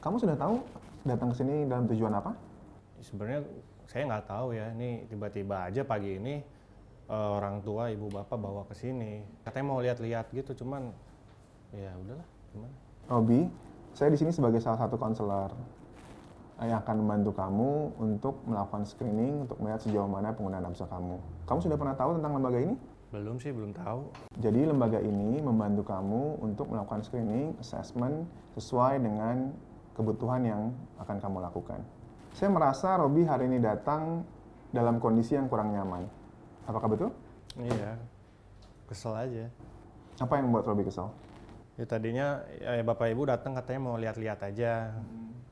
Kamu sudah tahu datang ke sini dalam tujuan apa? Sebenarnya saya nggak tahu ya, ini tiba-tiba aja pagi ini orang tua ibu bapak bawa ke sini. Katanya mau lihat-lihat gitu, cuman ya udahlah, gimana? Robi, saya di sini sebagai salah satu konselor yang akan membantu kamu untuk melakukan screening untuk melihat sejauh mana penggunaan nafsa kamu. Kamu sudah pernah tahu tentang lembaga ini? Belum sih, belum tahu. Jadi lembaga ini membantu kamu untuk melakukan screening, assessment sesuai dengan kebutuhan yang akan kamu lakukan. Saya merasa Robi hari ini datang dalam kondisi yang kurang nyaman. Apakah betul? Iya, kesel aja. Apa yang membuat Robi kesal? Ya tadinya bapak ibu datang katanya mau lihat-lihat aja,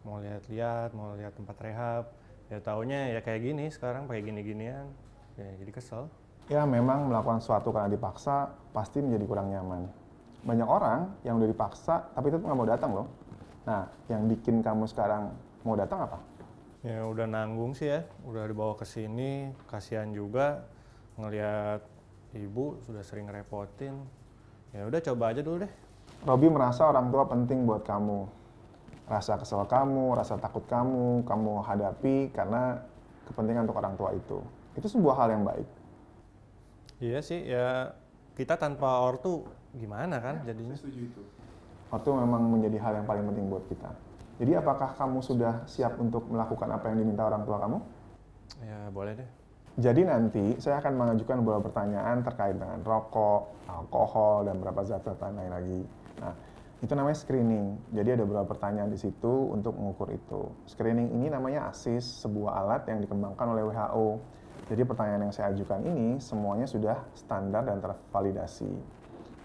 mau lihat tempat rehab. Ya taunya ya kayak gini sekarang, kayak gini-ginian. Ya jadi kesel. Ya memang melakukan sesuatu karena dipaksa pasti menjadi kurang nyaman. Banyak orang yang udah dipaksa tapi tetap nggak mau datang loh. Nah, yang bikin kamu sekarang mau datang apa? Ya udah nanggung sih ya, udah dibawa ke sini, kasihan juga ngelihat ibu sudah sering ngerepotin. Ya udah coba aja dulu deh. Robi merasa orang tua penting buat kamu. Rasa kesel kamu, rasa takut kamu hadapi karena kepentingan untuk orang tua itu. Itu sebuah hal yang baik. Iya sih, ya kita tanpa ortu gimana kan jadinya? Saya setuju itu. Ortu memang menjadi hal yang paling penting buat kita. Jadi apakah kamu sudah siap untuk melakukan apa yang diminta orang tua kamu? Ya boleh deh. Jadi nanti saya akan mengajukan beberapa pertanyaan terkait dengan rokok, alkohol, dan beberapa zat-zat lain lagi. Nah, itu namanya screening. Jadi ada beberapa pertanyaan di situ untuk mengukur itu. Screening ini namanya ASIS, sebuah alat yang dikembangkan oleh WHO. Jadi pertanyaan yang saya ajukan ini semuanya sudah standar dan tervalidasi.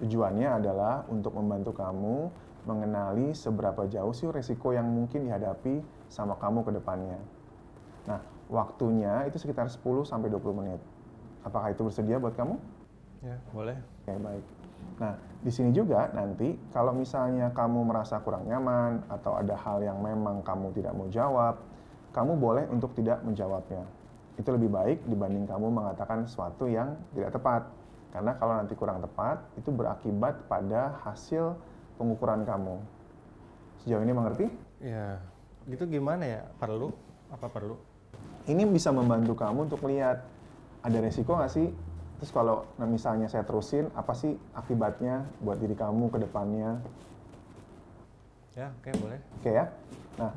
Tujuannya adalah untuk membantu kamu mengenali seberapa jauh sih resiko yang mungkin dihadapi sama kamu ke depannya. Nah, waktunya itu sekitar 10-20 menit. Apakah itu bersedia buat kamu? Ya, boleh. Oke, baik. Nah, di sini juga nanti kalau misalnya kamu merasa kurang nyaman atau ada hal yang memang kamu tidak mau jawab, kamu boleh untuk tidak menjawabnya. Itu lebih baik dibanding kamu mengatakan sesuatu yang tidak tepat. Karena kalau nanti kurang tepat, itu berakibat pada hasil pengukuran kamu. Sejauh ini mengerti? Ya, gitu gimana ya? Perlu? Apa perlu? Ini bisa membantu kamu untuk lihat ada resiko nggak sih? Terus kalau misalnya saya terusin, apa sih akibatnya buat diri kamu ke depannya? Ya, oke, boleh. Oke ya. Nah,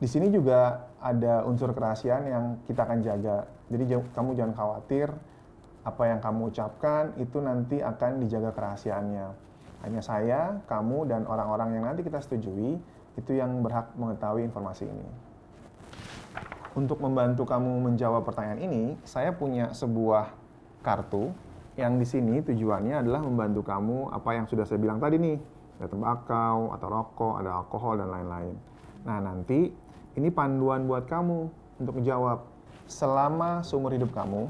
di sini juga ada unsur kerahasiaan yang kita akan jaga. Jadi kamu jangan khawatir apa yang kamu ucapkan itu nanti akan dijaga kerahasiaannya. Hanya saya, kamu, dan orang-orang yang nanti kita setujui itu yang berhak mengetahui informasi ini. Untuk membantu kamu menjawab pertanyaan ini, saya punya sebuah kartu yang di sini tujuannya adalah membantu kamu apa yang sudah saya bilang tadi nih. Ada tembakau, atau rokok, ada alkohol, dan lain-lain. Nah, nanti ini panduan buat kamu untuk menjawab. Selama seumur hidup kamu,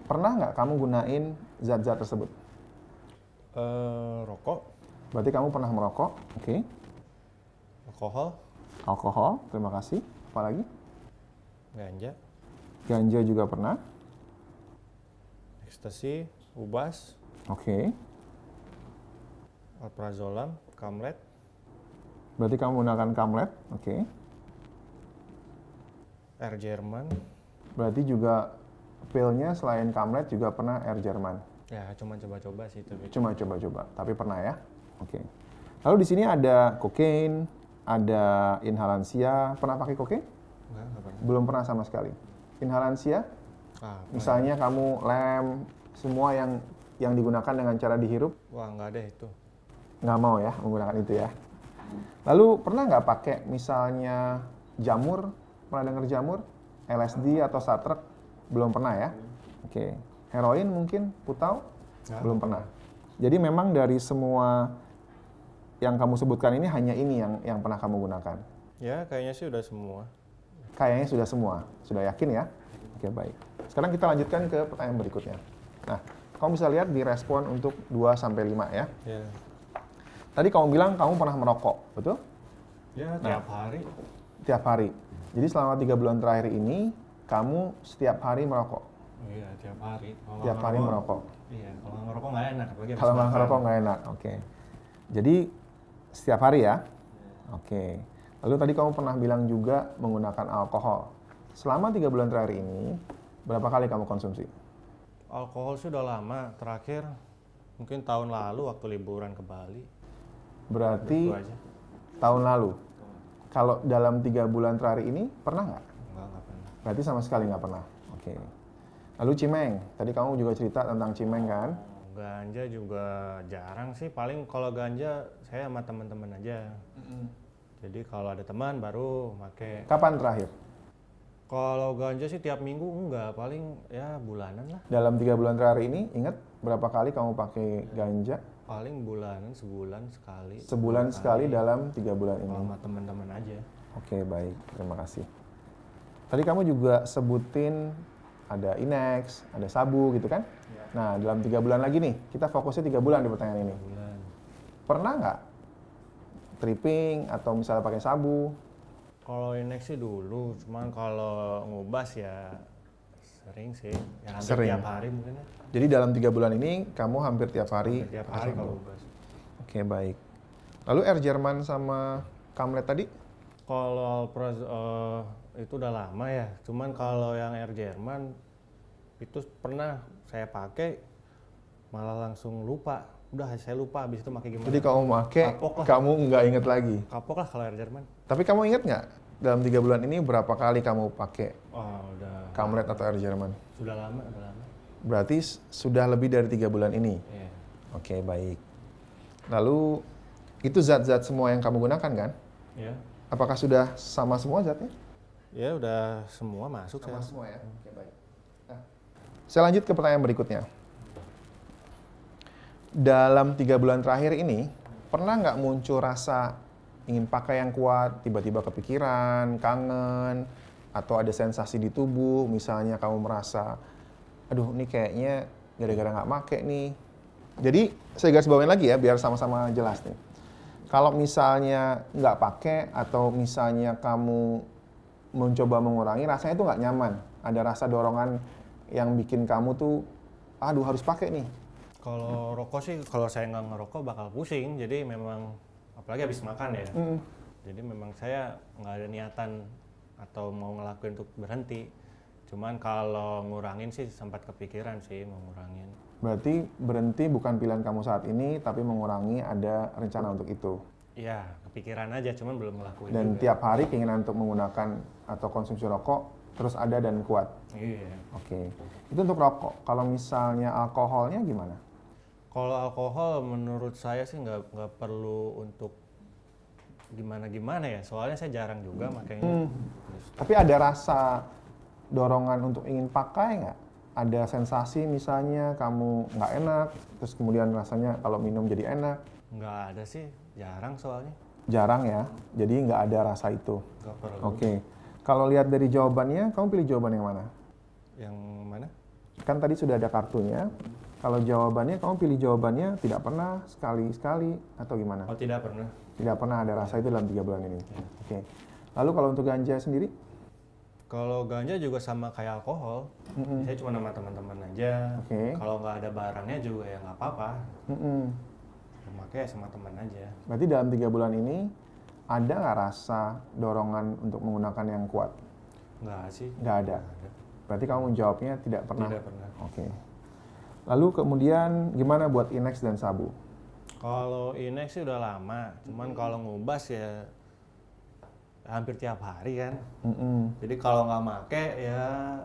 pernah nggak kamu gunain zat-zat tersebut? Rokok, Berarti kamu pernah merokok, oke. alkohol, Alkohol, terima kasih. Apalagi? ganja, Ganja juga pernah, ekstasi, ubas, oke. alprazolam, kamlet, Berarti kamu menggunakan kamlet, oke. air Jerman. Berarti juga pilnya selain kamlet juga pernah air Jerman. Ya, cuma coba-coba sih itu. Cuma coba-coba, tapi pernah ya? Oke. Lalu di sini ada kokain, ada inhalansia. Pernah pakai kokain? Enggak pernah. Belum pernah sama sekali. Inhalansia, Ah, misalnya kamu lem, semua yang digunakan dengan cara dihirup, wah nggak ada itu. nggak mau ya menggunakan itu ya. Lalu pernah nggak pakai misalnya jamur? Pernah dengar jamur? LSD atau satrek? Belum pernah ya? Oke. Heroin mungkin? Putau? Nggak. Belum pernah. Jadi memang dari semua yang kamu sebutkan ini hanya ini yang pernah kamu gunakan. Ya, kayaknya sih udah semua. Kayaknya sudah semua. Sudah yakin ya? Oke, baik. Sekarang kita lanjutkan ke pertanyaan berikutnya. Nah, kamu bisa lihat di respon untuk 2-5 ya. Ya. Tadi kamu bilang kamu pernah merokok, betul? Ya, tiap hari. Tiap hari. Jadi selama 3 bulan terakhir ini, kamu setiap hari merokok? Iya, tiap hari. Kalau Tiap hari merokok? Iya, kalau nggak ngerokok nggak enak. Apalagi habis Kalau nggak makan. ngerokok nggak enak, oke. Jadi setiap hari ya? Oke. Lalu tadi kamu pernah bilang juga menggunakan alkohol. Selama 3 bulan terakhir ini, berapa kali kamu konsumsi? Alkohol sih udah lama, terakhir mungkin tahun lalu waktu liburan ke Bali. Berarti Itu aja. tahun lalu. Kalau dalam 3 bulan terakhir ini, pernah nggak? Enggak pernah. Berarti sama sekali nggak pernah. Oke. Lalu cimeng. Tadi kamu juga cerita tentang cimeng kan? Ganja juga jarang sih, paling kalau ganja saya sama teman-teman aja. Jadi kalau ada teman baru make. Kapan terakhir? Kalau ganja sih tiap minggu enggak, paling ya bulanan lah. Dalam 3 bulan terakhir ini, ingat berapa kali kamu pakai ganja? Paling bulanan, sebulan sekali. Sebulan 2 sekali kali. dalam 3 bulan ini. Sama teman-teman aja. Oke, baik. Terima kasih. Tadi kamu juga sebutin ada Inex, ada sabu gitu kan? Nah, dalam 3 bulan lagi nih, kita fokusnya 3 bulan di pertanyaan ini. Bulan. Pernah nggak tripping atau misalnya pakai sabu? Kalau Inex sih dulu, cuman kalau ngubas ya sering sih. Ya hampir Sering. tiap hari mungkin ya. Jadi dalam 3 bulan ini, kamu hampir tiap hari Hampir tiap pakai hari sabu. kalau ngubas. Oke, baik. Lalu Air Jerman sama Kamlet tadi? Kalau itu udah lama ya, cuman kalau yang Air Jerman itu pernah saya pakai malah langsung lupa. Udah saya lupa habis itu pakai gimana. Jadi kamu pakai, Kapok lah. kamu nggak inget lagi. Kapok lah kalau Air Jerman. Tapi kamu inget nggak dalam 3 bulan ini berapa kali kamu pakai Oh, udah Kamlet atau Air Jerman? sudah lama, udah lama. Berarti sudah lebih dari 3 bulan ini. Iya. Oke, baik. Lalu itu zat-zat semua yang kamu gunakan kan? Ya. Apakah sudah sama semua zatnya? Ya udah semua masuk saya. semua ya. Oke, baik. Nah, saya lanjut ke pertanyaan berikutnya. Dalam 3 bulan terakhir ini, pernah nggak muncul rasa ingin pakai yang kuat, tiba-tiba kepikiran, kangen, atau ada sensasi di tubuh, misalnya kamu merasa, aduh ini kayaknya gara-gara nggak make nih. Jadi, saya garis bawain lagi ya, biar sama-sama jelas nih. Kalau misalnya nggak pakai, atau misalnya kamu mencoba mengurangi, rasanya itu nggak nyaman. Ada rasa dorongan yang bikin kamu tuh, aduh harus pakai nih. Kalau rokok sih, kalau saya nggak ngerokok bakal pusing. Jadi memang, apalagi habis makan ya. Jadi memang saya nggak ada niatan atau mau ngelakuin untuk berhenti. Cuman kalau ngurangin sih sempat kepikiran sih mau ngurangin. Berarti berhenti bukan pilihan kamu saat ini, tapi mengurangi ada rencana untuk itu. Iya, kepikiran aja, cuman belum ngelakuin Dan juga. tiap hari keinginan untuk menggunakan atau konsumsi rokok terus ada dan kuat. Iya. Oke. Itu untuk rokok. Kalau misalnya alkoholnya gimana? Kalau alkohol menurut saya sih nggak perlu untuk gimana-gimana ya. Soalnya saya jarang juga makanya. Tapi ada rasa dorongan untuk ingin pakai nggak? Ada sensasi misalnya kamu nggak enak, terus kemudian rasanya kalau minum jadi enak? Nggak ada sih, jarang soalnya. Jarang ya, jadi nggak ada rasa itu. Nggak perlu. Oke. Kalau lihat dari jawabannya, kamu pilih jawaban yang mana? Yang mana? Kan tadi sudah ada kartunya. Kalau jawabannya, kamu pilih jawabannya tidak pernah, sekali-sekali, atau gimana? Oh tidak pernah. Tidak pernah ada rasa itu dalam 3 bulan ini. Oke. Lalu kalau untuk ganja sendiri? Kalau ganja juga sama kayak alkohol. Saya cuma sama teman-teman aja. Oke. Kalau nggak ada barangnya juga ya nggak apa-apa. Mm-mm. Makanya sama teman aja. Berarti dalam 3 bulan ini, ada nggak rasa dorongan untuk menggunakan yang kuat? Nggak sih. Nggak ada. Berarti kamu menjawabnya tidak pernah? Tidak pernah. Oke. Lalu kemudian gimana buat Inex dan sabu? Kalau Inex sih udah lama. Cuman kalau ngubas ya hampir tiap hari kan. Mm-mm. Jadi kalau nggak make ya,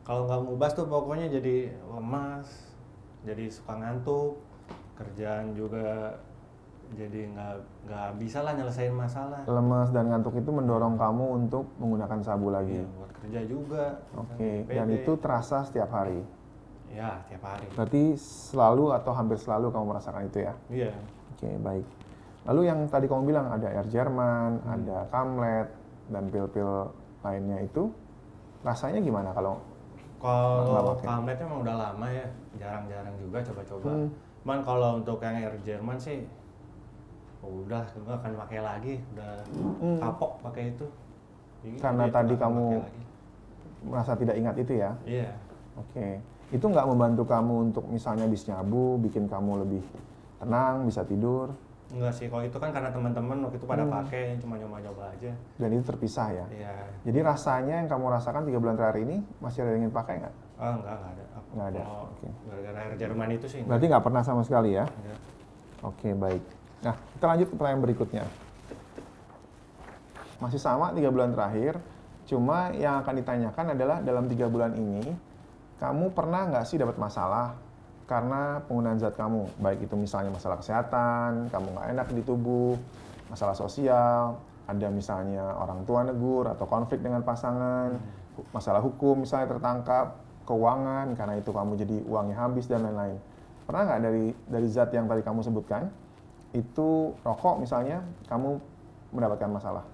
kalau nggak ngubas tuh pokoknya jadi lemas, jadi suka ngantuk, kerjaan juga jadi nggak bisa lah nyelesain masalah. Lemes dan ngantuk itu mendorong kamu untuk menggunakan sabu lagi. Iya, buat kerja juga. Oke. misalnya Dan PD. itu terasa setiap hari. Ya tiap hari. Berarti selalu atau hampir selalu kamu merasakan itu ya? Iya. Oke, baik. Lalu yang tadi kamu bilang ada Air Jerman, ada Kamlet, dan pil-pil lainnya itu, rasanya gimana kalau nggak Kalau pakai? Kamletnya emang udah lama ya, jarang-jarang juga coba-coba. Hmm. Cuman kalau untuk yang Air Jerman sih, udah nggak akan pakai lagi, udah kapok pakai itu. Jadi Karena itu tadi nggak akan kamu pakai lagi. merasa tidak ingat itu ya? Iya. Oke. Itu nggak membantu kamu untuk misalnya habis nyabu, bikin kamu lebih tenang, bisa tidur? Enggak sih, kalau itu kan karena teman-teman waktu itu pada pakai, cuma nyoba-nyoba aja. Dan itu terpisah ya? Iya. Jadi rasanya yang kamu rasakan 3 bulan terakhir ini, masih ada yang ingin pakai nggak? Enggak ada. Nggak ada, Kalau oke. gara-gara air Jerman itu sih. Berarti nggak pernah sama sekali ya? Enggak. Oke, baik. Nah, kita lanjut ke pertanyaan berikutnya. Masih sama 3 bulan terakhir, cuma yang akan ditanyakan adalah dalam 3 bulan ini, kamu pernah nggak sih dapat masalah karena penggunaan zat kamu? Baik itu misalnya masalah kesehatan, kamu nggak enak di tubuh, masalah sosial, ada misalnya orang tua negur atau konflik dengan pasangan, masalah hukum misalnya tertangkap, keuangan, karena itu kamu jadi uangnya habis dan lain-lain. Pernah nggak dari zat yang tadi kamu sebutkan, itu rokok misalnya, kamu mendapatkan masalah?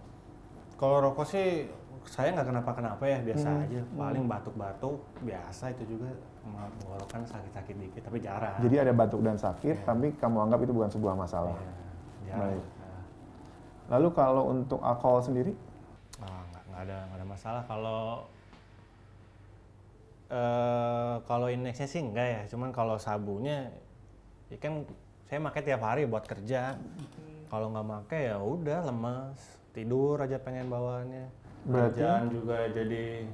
Kalau rokok sih saya nggak kenapa-kenapa ya, biasa aja. Paling batuk-batuk biasa, itu juga tenggorokan sakit-sakit dikit, tapi jarang. Jadi ada batuk dan sakit, tapi kamu anggap itu bukan sebuah masalah. Iya, jarang. Baik. Lalu kalau untuk alkohol sendiri? Nggak ada masalah. Kalau indeksnya sih enggak ya, cuman kalau sabunnya, ya kan saya pakai tiap hari buat kerja. Kalau nggak pakai ya udah lemas, tidur aja pengen bawaannya. Berarti? Kerjaan juga jadi,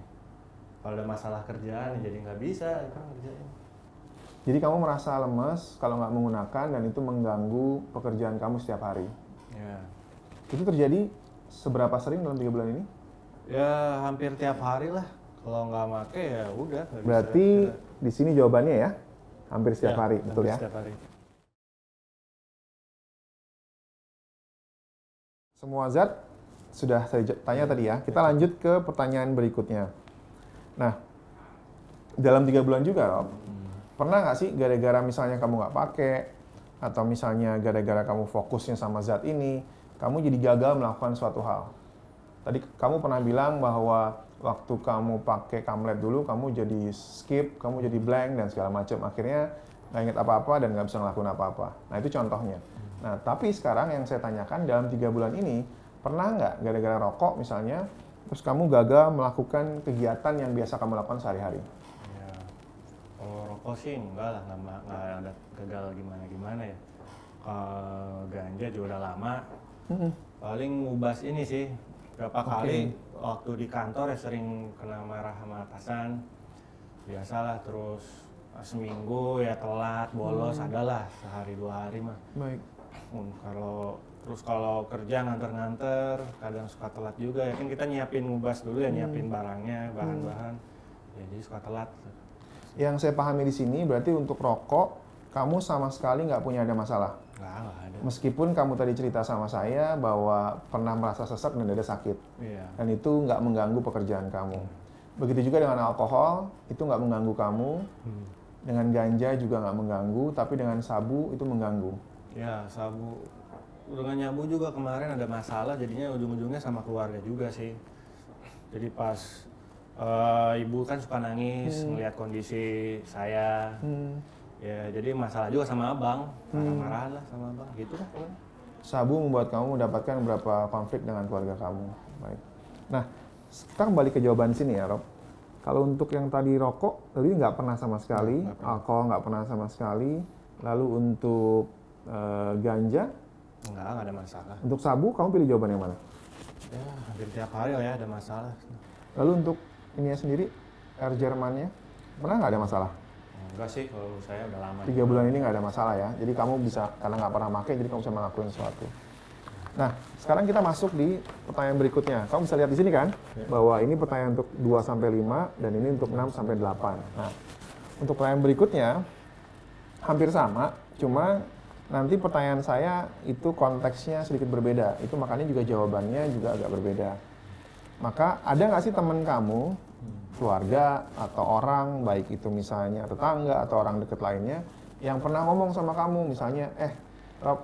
kalau ada masalah kerjaan jadi nggak bisa kan kerjain. Jadi kamu merasa lemas kalau nggak menggunakan dan itu mengganggu pekerjaan kamu setiap hari. Ya. Itu terjadi seberapa sering dalam 3 bulan ini? Ya hampir tiap hari lah. Kalau nggak pakai ya udah. Nggak Berarti bisa. di sini jawabannya ya, hampir setiap hari, Hampir betul ya? Setiap hari. Semua zat sudah saya tanya tadi ya. Kita lanjut ke pertanyaan berikutnya. Nah, dalam 3 bulan juga, Rob, pernah nggak sih gara-gara misalnya kamu nggak pakai, atau misalnya gara-gara kamu fokusnya sama zat ini, kamu jadi gagal melakukan suatu hal? Tadi kamu pernah bilang bahwa waktu kamu pakai Kamlet dulu, kamu jadi skip, kamu jadi blank, dan segala macam. Akhirnya nggak inget apa-apa dan nggak bisa ngelakuin apa-apa. Nah, itu contohnya. Nah, tapi sekarang yang saya tanyakan, dalam 3 bulan ini, pernah nggak gara-gara rokok misalnya, terus kamu gagal melakukan kegiatan yang biasa kamu lakukan sehari-hari? Ya. Kalau rokok sih enggak lah, nggak ada gagal gimana-gimana ya. Kalau ganja juga udah lama. Paling ngubas ini sih, berapa kali waktu di kantor ya sering kena marah sama atasan. Biasalah, terus seminggu ya telat, bolos, adalah sehari 2 hari mah. Baik. Kalau kerja nganter-nganter, kadang suka telat juga ya kan, kita nyiapin ngubas dulu ya, nyiapin barangnya, bahan-bahan. Ya, jadi suka telat. Yang saya pahami di sini berarti untuk rokok, kamu sama sekali nggak punya ada masalah? Nggak ada. Meskipun kamu tadi cerita sama saya bahwa pernah merasa sesak dan dada sakit. Iya. Dan itu nggak mengganggu pekerjaan kamu. Begitu juga dengan alkohol, itu nggak mengganggu kamu. Dengan ganja juga nggak mengganggu, tapi dengan sabu itu mengganggu. Ya, sabu. Dengan nyabu juga kemarin ada masalah, jadinya ujung-ujungnya sama keluarga juga sih. Jadi pas ibu kan suka nangis melihat kondisi saya. Ya, jadi masalah juga sama abang, marah-marah lah sama abang, gitu lah. Sabu membuat kamu mendapatkan beberapa konflik dengan keluarga kamu. Baik. Nah, kita kembali ke jawaban sini ya, Rob. Kalau untuk yang tadi rokok, tadi nggak pernah sama sekali, alkohol nggak pernah sama sekali. Lalu untuk ganja, Nggak ada masalah. untuk sabu, kamu pilih jawaban yang mana? Ya, hampir tiap hari lah ya ada masalah. Lalu untuk ininya sendiri, air Jermannya, pernah nggak ada masalah? Enggak sih, kalau saya udah lama. 3 bulan ini nggak ada masalah ya. Jadi kamu bisa, karena nggak pernah pakai, jadi kamu bisa melakukan sesuatu. Nah, sekarang kita masuk di pertanyaan berikutnya. Kamu bisa lihat di sini kan, bahwa ini pertanyaan untuk 2-5 dan ini untuk 6-8. Nah, untuk pertanyaan berikutnya hampir sama, cuma nanti pertanyaan saya itu konteksnya sedikit berbeda. Itu makanya juga jawabannya juga agak berbeda. Maka ada nggak sih teman kamu, keluarga atau orang, baik itu misalnya tetangga atau orang deket lainnya, yang pernah ngomong sama kamu, misalnya, Rob,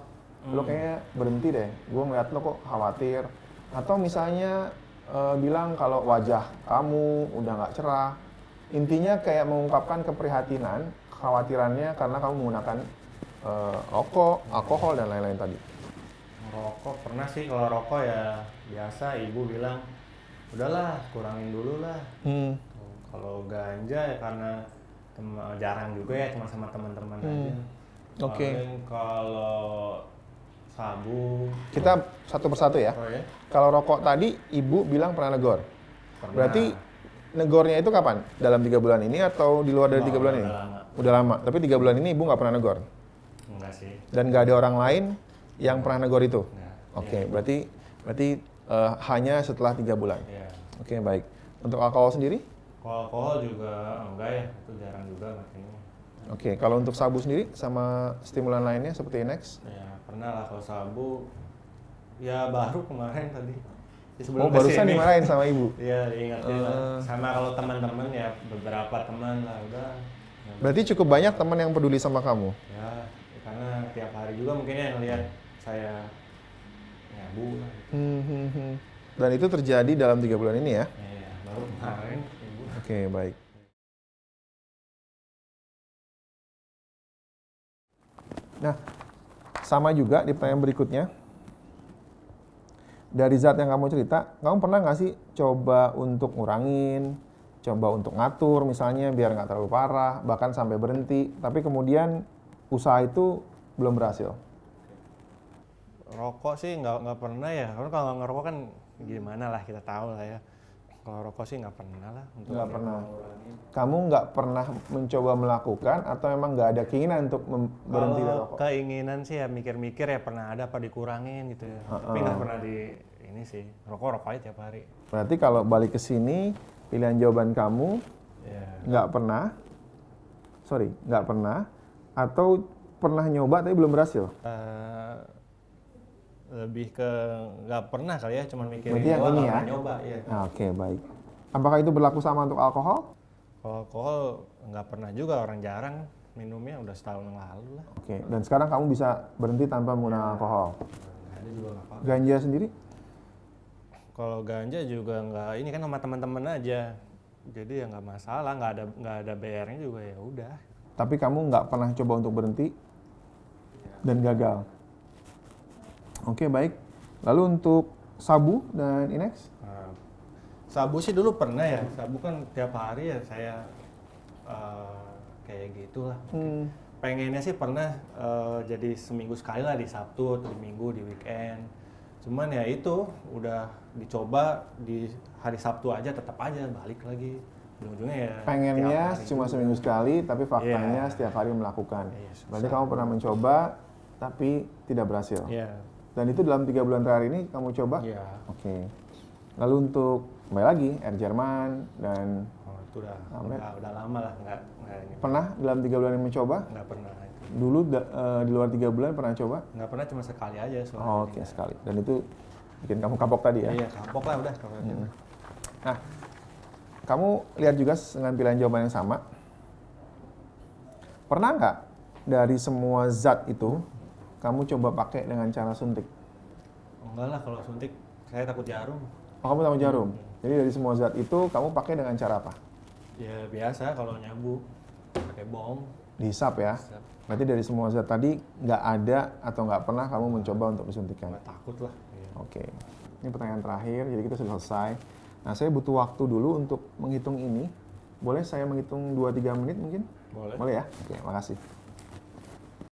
lo kayaknya berhenti deh, gue ngeliat lo kok khawatir. Atau misalnya bilang kalau wajah kamu udah nggak cerah. Intinya kayak mengungkapkan keprihatinan, kekhawatirannya karena kamu menggunakan rokok, alkohol, dan lain-lain tadi. Rokok pernah sih, kalau rokok ya biasa ibu bilang, udahlah kurangin dulu lah. Kalau ganja ya karena jarang juga ya, cuma sama teman-teman aja. Oke. Paling kalau sabu. Kita satu persatu ya. Oh ya? Kalau rokok tadi, ibu bilang pernah negor. Pernah. Berarti negornya itu kapan? Dalam 3 bulan ini atau di luar dari 3 bulan ini? Udah lama. Udah lama. Tapi 3 bulan ini ibu nggak pernah negor. Enggak sih. Dan nggak ada orang lain yang pernah negor itu. Nggak. Oke, berarti hanya setelah 3 bulan. Iya. Oke, baik. Untuk alkohol sendiri? Kalau alkohol juga enggak ya, itu jarang juga makanya. Oke, kalau untuk sabu sendiri sama stimulan lainnya seperti Inex? Ya pernah lah kalau sabu. Ya baru kemarin tadi. Ya, sebelum Oh, barusan kesini. dimarahin sama ibu. Iya, diingatin lah. Sama kalau teman-teman ya beberapa teman lah udah. Ya, Berarti cukup banyak teman yang peduli sama kamu. ya, karena tiap hari juga mungkin ya ngelihat saya nyabu lah. Dan itu terjadi dalam 3 bulan ini ya? Ya, baru kemarin ibu. Oke, baik. Nah, sama juga di pertanyaan berikutnya. Dari zat yang kamu cerita, kamu pernah nggak sih coba untuk ngurangin, coba untuk ngatur misalnya biar nggak terlalu parah, bahkan sampai berhenti, tapi kemudian usaha itu belum berhasil? Rokok sih nggak pernah ya, karena kalau nggak ngerokok kan gimana lah kita tahu lah ya. Kalau rokok sih nggak pernah lah untuk Nggak pernah. ngurangin. Kamu nggak pernah mencoba melakukan atau memang nggak ada keinginan untuk berhenti dari Kalau rokok? keinginan sih ya mikir-mikir ya pernah ada apa dikurangin gitu ya. Tapi nggak pernah di ini sih rokok aja tiap hari. Berarti kalau balik ke sini, pilihan jawaban kamu Ya. nggak pernah, atau pernah nyoba tapi belum berhasil? Lebih ke nggak pernah kali ya, cuman mikirin Berarti yang doang, ini nggak ya? pernah nyoba ya. Nah, oke, baik. Apakah itu berlaku sama untuk alkohol? Kalau alkohol nggak pernah juga, orang jarang minumnya udah setahun yang lalu lah. Oke, dan sekarang kamu bisa berhenti tanpa menggunakan alkohol. Nggak ada juga nggak apa-apa. Ganja sendiri? Kalau ganja juga nggak, ini kan sama teman-teman aja. Jadi ya nggak masalah, nggak ada bayarnya juga ya udah. Tapi kamu nggak pernah coba untuk berhenti dan gagal. Oke, baik. Lalu untuk sabu dan Inex? Nah, sabu sih dulu pernah ya, sabu kan tiap hari ya saya kayak gitulah. Pengennya sih pernah jadi seminggu sekali lah di Sabtu atau di Minggu di weekend. Cuman ya itu udah dicoba di hari Sabtu aja tetap aja balik lagi. Ujung-ujungnya ya Pengennya tiap hari cuma juga. seminggu sekali, tapi faktanya Iya. setiap hari melakukan. Iya, susah. Berarti kamu pernah mencoba, tapi tidak berhasil. Iya. Dan itu dalam 3 bulan terakhir ini kamu coba? Iya. Oke. Lalu untuk kembali lagi, Air Jerman dan Oh, itu Amet. udah lama lah nggak ini. pernah dalam 3 bulan ini mencoba? Nggak pernah itu. Dulu di luar 3 bulan pernah coba? Nggak pernah, cuma sekali aja soalnya. Oh, oke, sekali. Dan itu bikin kamu kapok tadi ya? Iya, kapok lah udah kalau gitu. Nah, kamu lihat juga dengan pilihan jawaban yang sama. Pernah nggak dari semua zat itu, kamu coba pakai dengan cara suntik? Enggak lah, kalau suntik saya takut jarum. Oh, kamu tahu jarum? Jadi dari semua zat itu, kamu pakai dengan cara apa? Ya biasa kalau nyabu pakai bom. Dihisap ya? Hisap. Berarti dari semua zat tadi, nggak ada atau nggak pernah kamu mencoba untuk disuntikkan? Nggak takut lah. Iya. Oke, ini pertanyaan terakhir, jadi kita sudah selesai. Nah, saya butuh waktu dulu untuk menghitung ini. Boleh saya menghitung 2-3 menit mungkin? Boleh. Boleh ya? Oke, makasih.